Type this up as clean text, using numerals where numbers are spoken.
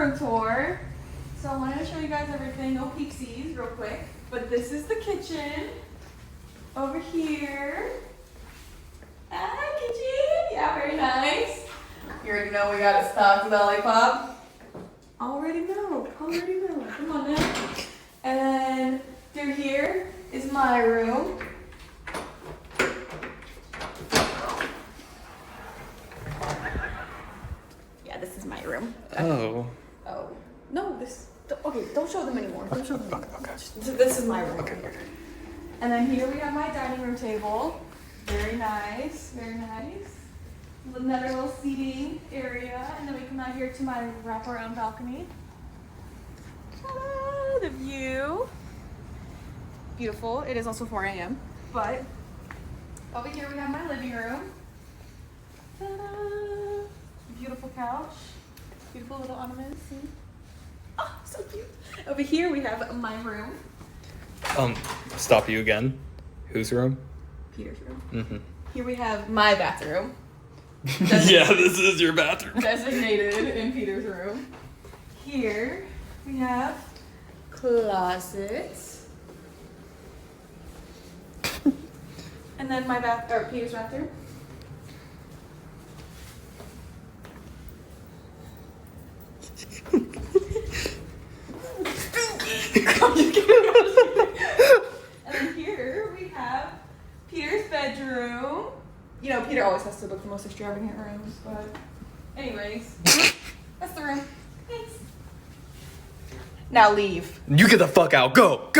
room tour. So I wanted to show you guys everything. No peeksies, real quick. But this is the kitchen. Over here. Ah, kitchen. Yeah, very nice. You already know we got a stocked lollipop. Already know. Come on now. And then through here is my room. Yeah, this is my room. Oh. Oh. No, okay, don't show them anymore. Don't show them. Okay. This is my room. Okay. And then here we have my dining room table. Very nice, very nice. Another little seating area. And then we come out here to my wraparound balcony. Ta-da, the view. Beautiful. It is also 4 a.m. But over here we have my living room. Ta-da. Beautiful couch. Beautiful little ornaments. See? Oh, so cute. Over here we have my room. Stop you again. Whose room? Peter's room. Mm-hmm. Here we have my bathroom. Yeah, this is your bathroom. Designated in Peter's room. Here we have closets. And then Peter's bathroom. And then here we have Peter's bedroom. You know, Peter always has to book the most extravagant rooms, but anyways, that's the room. Thanks. Now leave. You get the fuck out. Go.